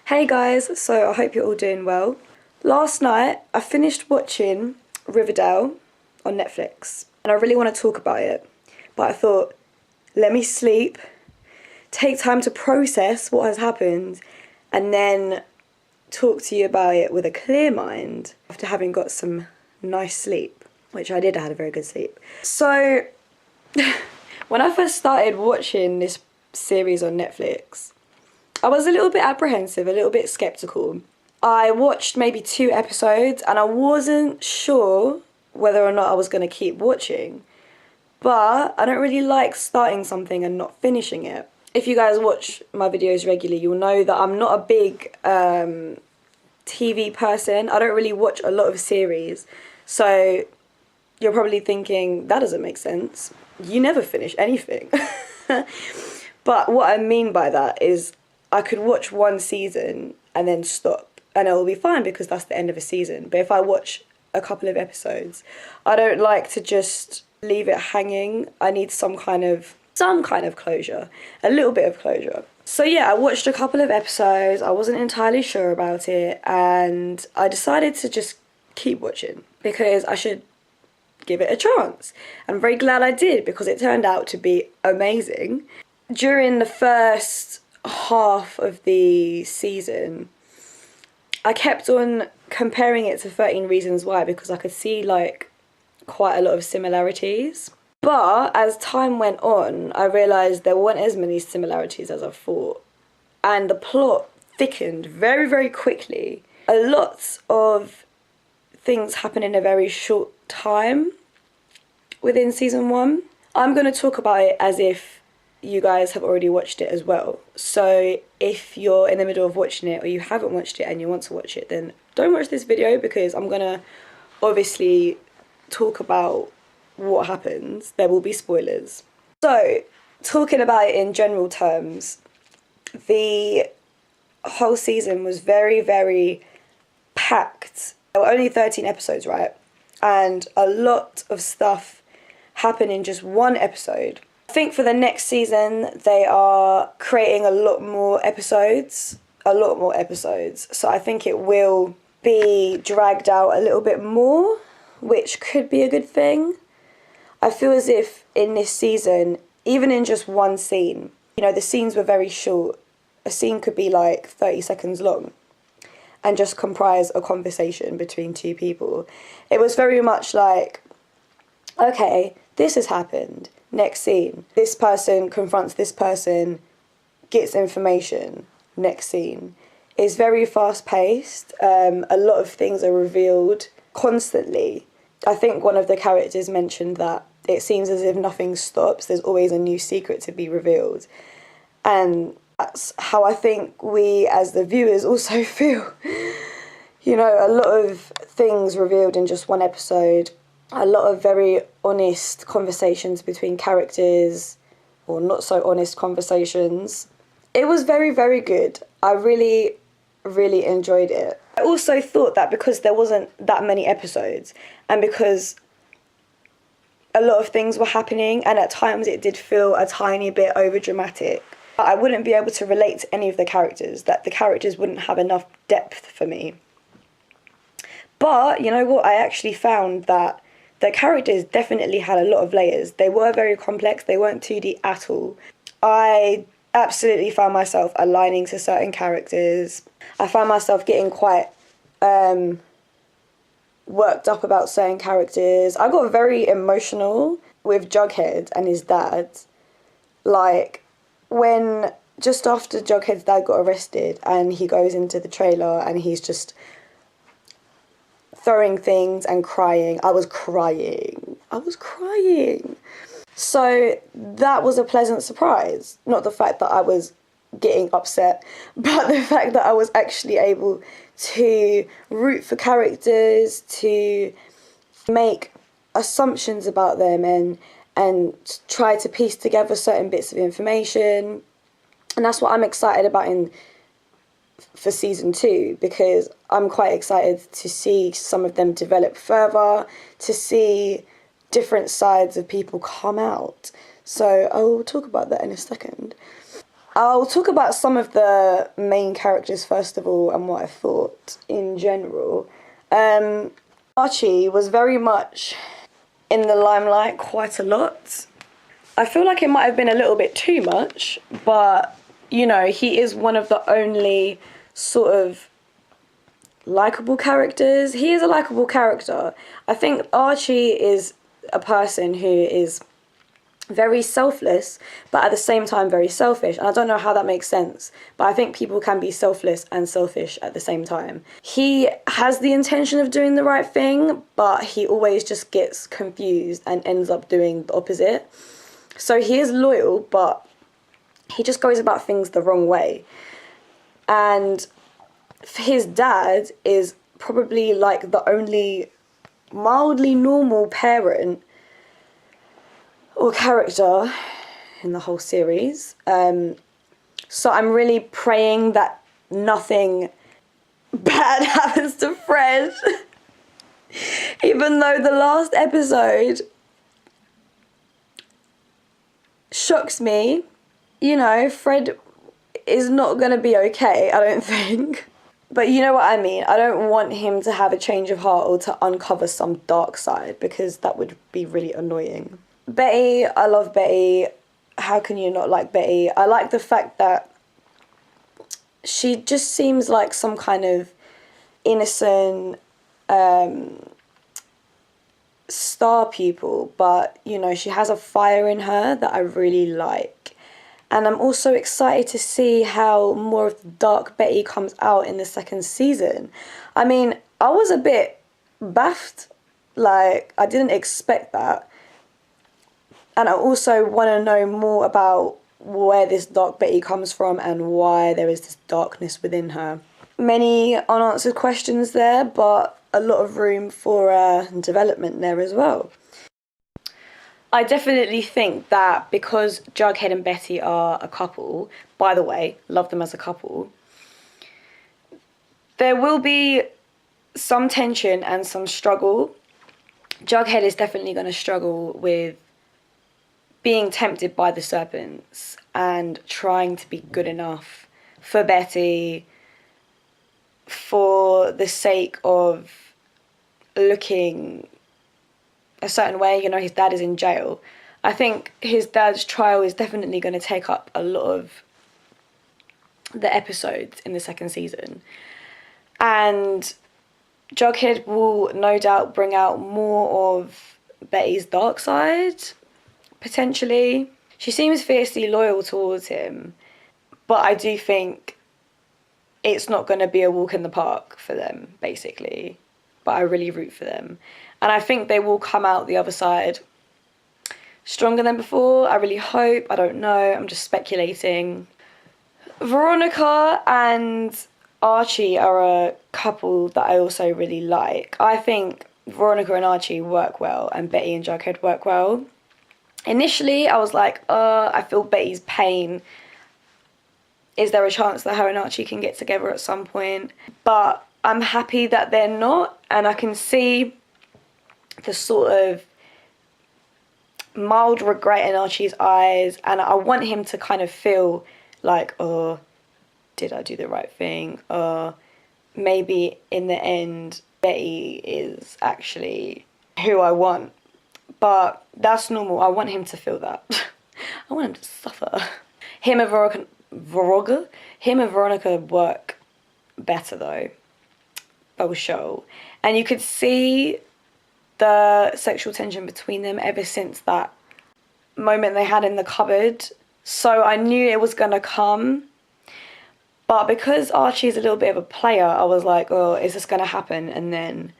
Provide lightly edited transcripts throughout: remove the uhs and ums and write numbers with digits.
Hey guys, so I hope you're all doing well. Last night I finished watching Riverdale on Netflix and I really want to talk about it, but I thought, let me sleep, take time to process what has happened, and then talk to you about it with a clear mind after having got some nice sleep, which I did. I had a very good sleep. So, when I first started watching this series on Netflix, I was a little bit apprehensive, a little bit skeptical. I watched maybe 2 episodes and I wasn't sure whether or not I was going to keep watching. But I don't really like starting something and not finishing it. If you guys watch my videos regularly, you'll know that I'm not a big TV person. I don't really watch a lot of series. So you're probably thinking, that doesn't make sense. You never finish anything. But what I mean by that is I could watch one season and then stop and it will be fine because that's the end of a season. But if I watch a couple of episodes, I don't like to just leave it hanging. I need some kind of closure, a little bit of closure. So yeah, I watched a couple of episodes. I wasn't entirely sure about it and I decided to just keep watching because I should give it a chance. I'm very glad I did because it turned out to be amazing. During the first half of the season, I kept on comparing it to 13 Reasons Why because I could see like quite a lot of similarities. But as time went on, I realised there weren't as many similarities as I thought. And the plot thickened very, very quickly. A lot of things happen in a very short time within season 1. I'm going to talk about it as if you guys have already watched it as well. So if you're in the middle of watching it or you haven't watched it and you want to watch it, then don't watch this video because I'm going to obviously talk about what happens. There will be spoilers. So talking about it in general terms, the whole season was very, very packed. There were only 13 episodes, right? And a lot of stuff happened in just one episode. I think for the next season, they are creating a lot more episodes. So I think it will be dragged out a little bit more, which could be a good thing. I feel as if in this season, even in just one scene, the scenes were very short. A scene could be like 30 seconds long and just comprise a conversation between 2 people. It was very much like, okay, this has happened. Next scene. This person confronts this person, gets information. Next scene. It's very fast paced. A lot of things are revealed constantly. I think one of the characters mentioned that it seems as if nothing stops. There's always a new secret to be revealed. And that's how I think we as the viewers also feel. A lot of things revealed in just one episode. A lot of very honest conversations between characters, or not so honest conversations. It was very, very good. I really, really enjoyed it. I also thought that because there wasn't that many episodes, and because a lot of things were happening, and at times it did feel a tiny bit overdramatic, I wouldn't be able to relate to any of the characters, that the characters wouldn't have enough depth for me. But, you know what, I actually found that the characters definitely had a lot of layers. They were very complex, they weren't 2D at all. I absolutely found myself aligning to certain characters. I found myself getting quite worked up about certain characters. I got very emotional with Jughead and his dad. Like, when just after Jughead's dad got arrested and he goes into the trailer and he's just throwing things and crying. I was crying. So that was a pleasant surprise. Not the fact that I was getting upset, but the fact that I was actually able to root for characters, to make assumptions about them and try to piece together certain bits of information. And that's what I'm excited about for season 2, because I'm quite excited to see some of them develop further, to see different sides of people come out. So I'll talk about that in a second. I'll talk about some of the main characters first of all and what I thought in general. Archie was very much in the limelight quite a lot. I feel like it might have been a little bit too much, but, you know, he is one of the only sort of likeable characters. He is a likeable character. I think Archie is a person who is very selfless, but at the same time very selfish. And I don't know how that makes sense, but I think people can be selfless and selfish at the same time. He has the intention of doing the right thing, but he always just gets confused and ends up doing the opposite. So he is loyal, but he just goes about things the wrong way. And his dad is probably like the only mildly normal parent or character in the whole series. So I'm really praying that nothing bad happens to Fred. Even though the last episode shocks me, you know, Fred is not going to be okay, I don't think. But you know what I mean. I don't want him to have a change of heart or to uncover some dark side, because that would be really annoying. Betty, I love Betty. How can you not like Betty? I like the fact that she just seems like some kind of innocent star pupil, but, you know, she has a fire in her that I really like. And I'm also excited to see how more of the dark Betty comes out in the second season. I mean, I was a bit baffed. Like, I didn't expect that. And I also want to know more about where this dark Betty comes from and why there is this darkness within her. Many unanswered questions there, but a lot of room for development there as well. I definitely think that because Jughead and Betty are a couple, by the way, love them as a couple, there will be some tension and some struggle. Jughead is definitely going to struggle with being tempted by the serpents and trying to be good enough for Betty for the sake of looking a certain way. You know, his dad is in jail. I think his dad's trial is definitely going to take up a lot of the episodes in the second season. And Jughead will no doubt bring out more of Betty's dark side, potentially. She seems fiercely loyal towards him, but I do think it's not going to be a walk in the park for them, basically. But I really root for them. And I think they will come out the other side stronger than before. I really hope. I don't know. I'm just speculating. Veronica and Archie are a couple that I also really like. I think Veronica and Archie work well, and Betty and Jughead work well. Initially, I was like, I feel Betty's pain. Is there a chance that her and Archie can get together at some point? But I'm happy that they're not, and I can see the sort of mild regret in Archie's eyes, and I want him to kind of feel like, oh, did I do the right thing? Maybe in the end, Betty is actually who I want. But that's normal. I want him to feel that. I want him to suffer. Him and Veronica work better though. For sure. And you could see the sexual tension between them ever since that moment they had in the cupboard. So I knew it was gonna come. But because Archie's a little bit of a player, I was like, oh, is this gonna happen? And then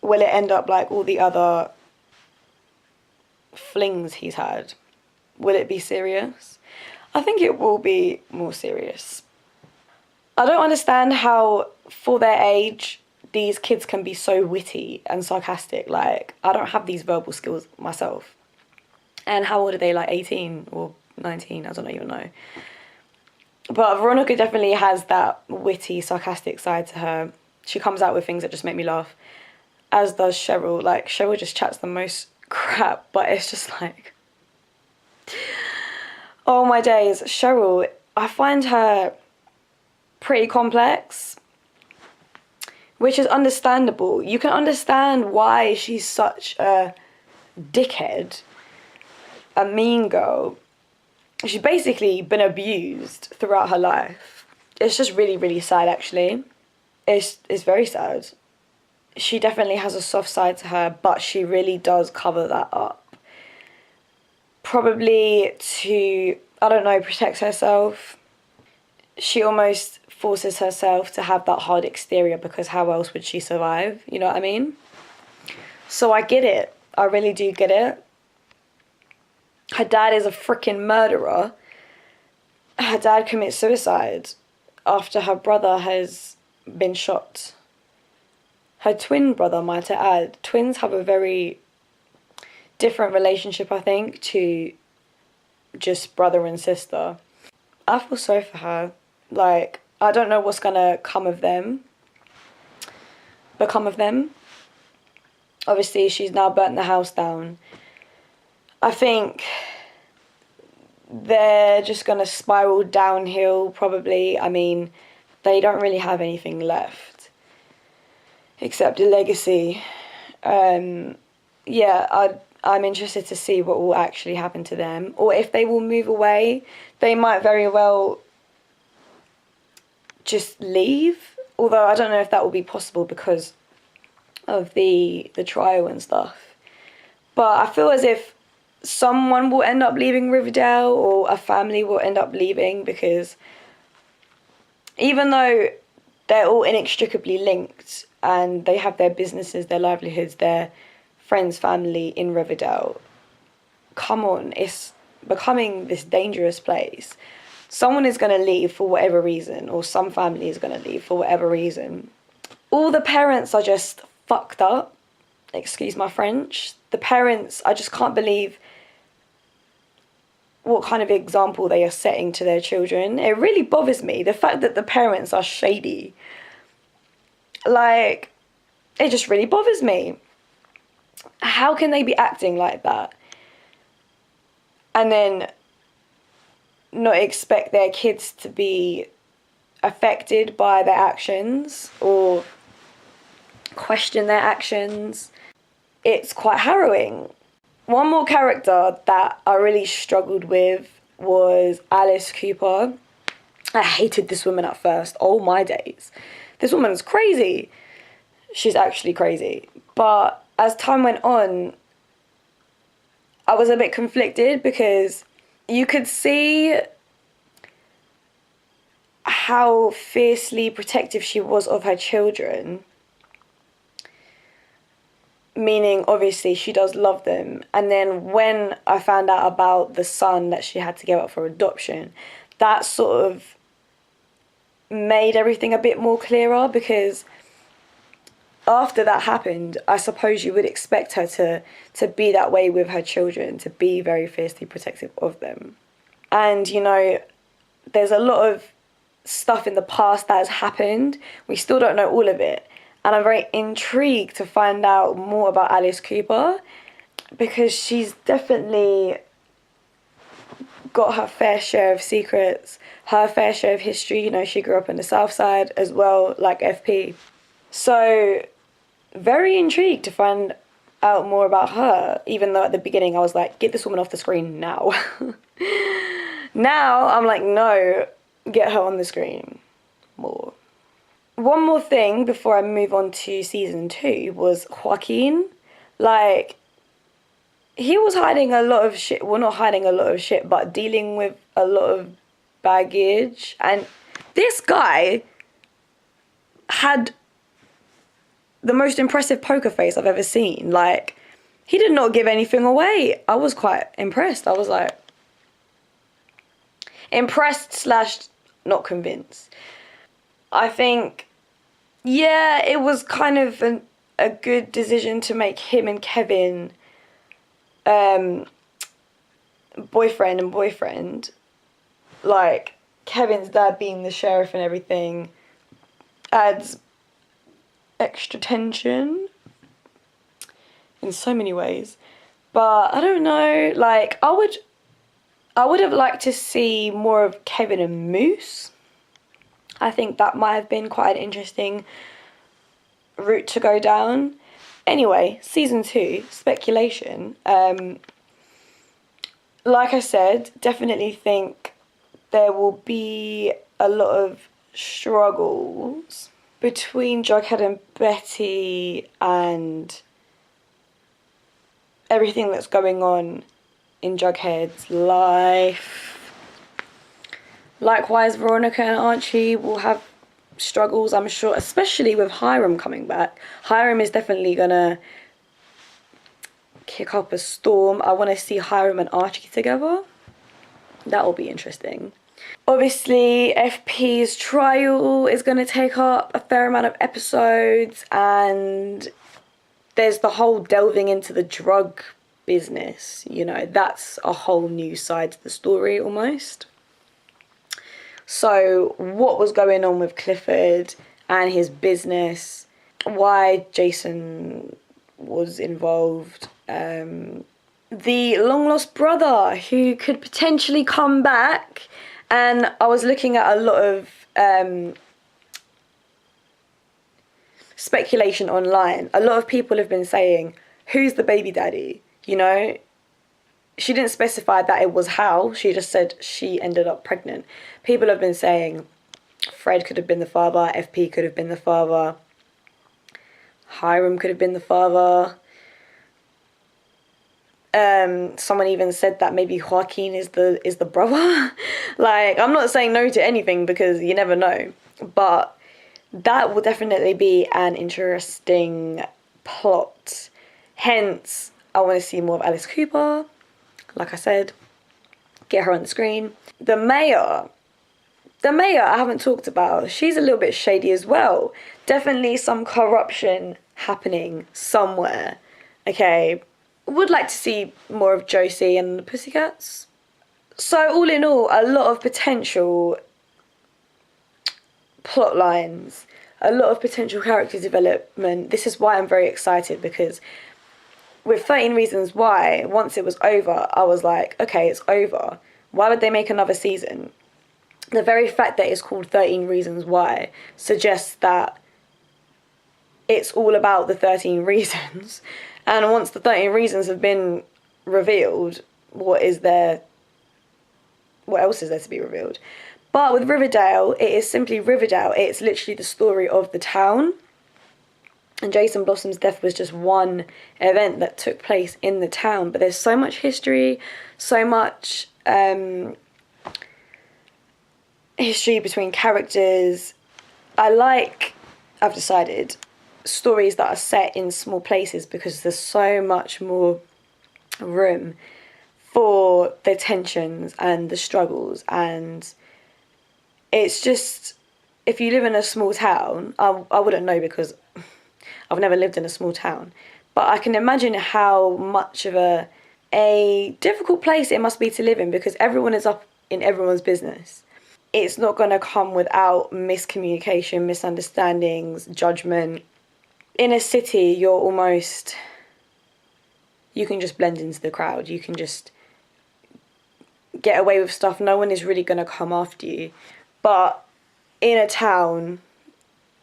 will it end up like all the other flings he's had? Will it be serious? I think it will be more serious. I don't understand how, for their age, these kids can be so witty and sarcastic. Like, I don't have these verbal skills myself. And how old are they, like 18 or 19? I don't even know. But Veronica definitely has that witty, sarcastic side to her. She comes out with things that just make me laugh. As does Cheryl. Like, Cheryl just chats the most crap, but it's just like, Oh my days, Cheryl, I find her pretty complex, which is understandable. You can understand why she's such a dickhead, a mean girl. She's basically been abused throughout her life. It's just really, really sad, actually. It's very sad. She definitely has a soft side to her, but she really does cover that up. Probably to, I don't know, protect herself. She almost forces herself to have that hard exterior because how else would she survive? You know what I mean? So I get it. I really do get it. Her dad is a freaking murderer. Her dad commits suicide after her brother has been shot. Her twin brother, might I add. Twins have a very different relationship, I think, to just brother and sister. I feel sorry for her. Like, I don't know what's gonna become of them. Obviously, she's now burnt the house down. I think they're just gonna spiral downhill, probably. I mean, they don't really have anything left except a legacy. Yeah, I'm interested to see what will actually happen to them, or if they will move away. They might very well just leave, although I don't know if that will be possible because of the trial and stuff. But I feel as if someone will end up leaving Riverdale, or a family will end up leaving, because even though they're all inextricably linked and they have their businesses, their livelihoods, their friends, family in Riverdale, come on, it's becoming this dangerous place. Someone is going to leave for whatever reason, or some family is going to leave for whatever reason. All the parents are just fucked up. Excuse my French. The parents, I just can't believe what kind of example they are setting to their children. It really bothers me, the fact that the parents are shady. Like, it just really bothers me. How can they be acting like that and then not expect their kids to be affected by their actions or question their actions? It's quite harrowing. One more character that I really struggled with was Alice Cooper. I hated this woman at first. Oh my days. This woman's crazy. She's actually crazy. But as time went on, I was a bit conflicted because you could see how fiercely protective she was of her children. Meaning, obviously, she does love them. And then when I found out about the son that she had to give up for adoption, that sort of made everything a bit more clearer, because after that happened, I suppose you would expect her to be that way with her children, to be very fiercely protective of them. And, you know, there's a lot of stuff in the past that has happened. We still don't know all of it. And I'm very intrigued to find out more about Alice Cooper, because she's definitely got her fair share of secrets, her fair share of history. You know, she grew up in the South Side as well, like FP. So, very intrigued to find out more about her, even though at the beginning I was like, get this woman off the screen now. Now I'm like, no, get her on the screen more. One more thing before I move on to season 2 was Joaquin. Like, he was hiding a lot of shit. Well, not hiding a lot of shit, but dealing with a lot of baggage. And this guy had the most impressive poker face I've ever seen. Like, he did not give anything away. I was quite impressed. I was like, impressed / not convinced. I think, yeah, it was kind of a good decision to make him and Kevin boyfriend and boyfriend. Like, Kevin's dad being the sheriff and everything adds extra tension in so many ways. But I don't know, like, I I would have liked to see more of Kevin and Moose. I think that might have been quite an interesting route to go down. Anyway, season 2, speculation. Like I said, definitely think there will be a lot of struggles between Jughead and Betty and everything that's going on in Jughead's life. Likewise, Veronica and Archie will have struggles, I'm sure, especially with Hiram coming back. Hiram is definitely gonna kick up a storm. I want to see Hiram and Archie together. That will be interesting. Obviously, FP's trial is going to take up a fair amount of episodes, and there's the whole delving into the drug business. You know, that's a whole new side to the story almost. So what was going on with Clifford and his business, why Jason was involved, the long lost brother who could potentially come back. And I was looking at a lot of speculation online. A lot of people have been saying, who's the baby daddy? You know, she didn't specify that it was Hal. She just said she ended up pregnant. People have been saying Fred could have been the father, FP could have been the father, Hiram could have been the father. Someone even said that maybe Joaquin is the brother. Like, I'm not saying no to anything because you never know, but that will definitely be an interesting plot. Hence, I want to see more of Alice Cooper. Like I said, get her on the screen. The mayor I haven't talked about. She's a little bit shady as well. Definitely some corruption happening somewhere. Okay. Would like to see more of Josie and the Pussycats. So all in all, a lot of potential plot lines, a lot of potential character development. This is why I'm very excited, because with 13 Reasons Why, once it was over, I was like, okay, it's over. Why would they make another season? The very fact that it's called 13 Reasons Why suggests that it's all about the 13 reasons. And once the 13 reasons have been revealed, what else is there to be revealed? But with Riverdale, it is simply Riverdale. It's literally the story of the town. And Jason Blossom's death was just one event that took place in the town. But there's so much history, so much history between characters. I've decided, stories that are set in small places, because there's so much more room for the tensions and the struggles. And it's just, if you live in a small town, I wouldn't know because I've never lived in a small town, but I can imagine how much of a difficult place it must be to live in, because everyone is up in everyone's business. It's not going to come without miscommunication, misunderstandings, judgment. In a city, you can just blend into the crowd. You can just get away with stuff. No one is really going to come after you. But in a town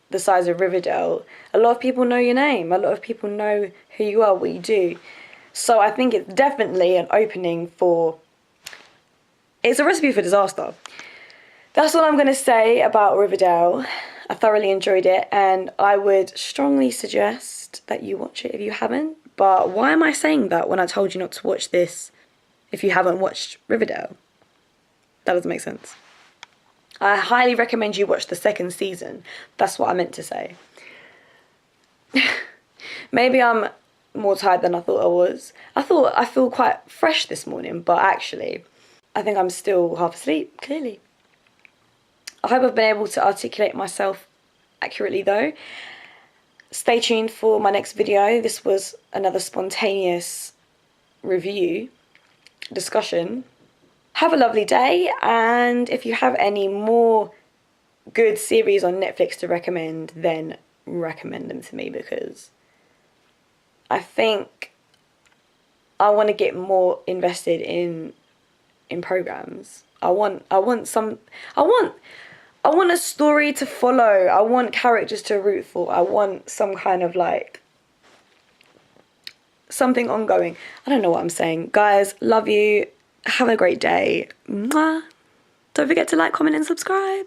the size of Riverdale, a lot of people know your name. A lot of people know who you are, what you do. So I think it's definitely an opening for... It's a recipe for disaster. That's all I'm going to say about Riverdale. I thoroughly enjoyed it, and I would strongly suggest that you watch it if you haven't. But why am I saying that when I told you not to watch this if you haven't watched Riverdale? That doesn't make sense. I highly recommend you watch the second season. That's what I meant to say. Maybe I'm more tired than I thought I was. I thought I feel quite fresh this morning, but actually, I think I'm still half asleep, clearly. I hope I've been able to articulate myself accurately though. Stay tuned for my next video. This was another spontaneous review, discussion. Have a lovely day, and if you have any more good series on Netflix to recommend, then recommend them to me, because I think I want to get more invested in in programs. I want a story to follow. I want characters to root for. I want some kind of like something ongoing. I don't know what I'm saying. Guys, love you. Have a great day. Mwah. Don't forget to like, comment and subscribe.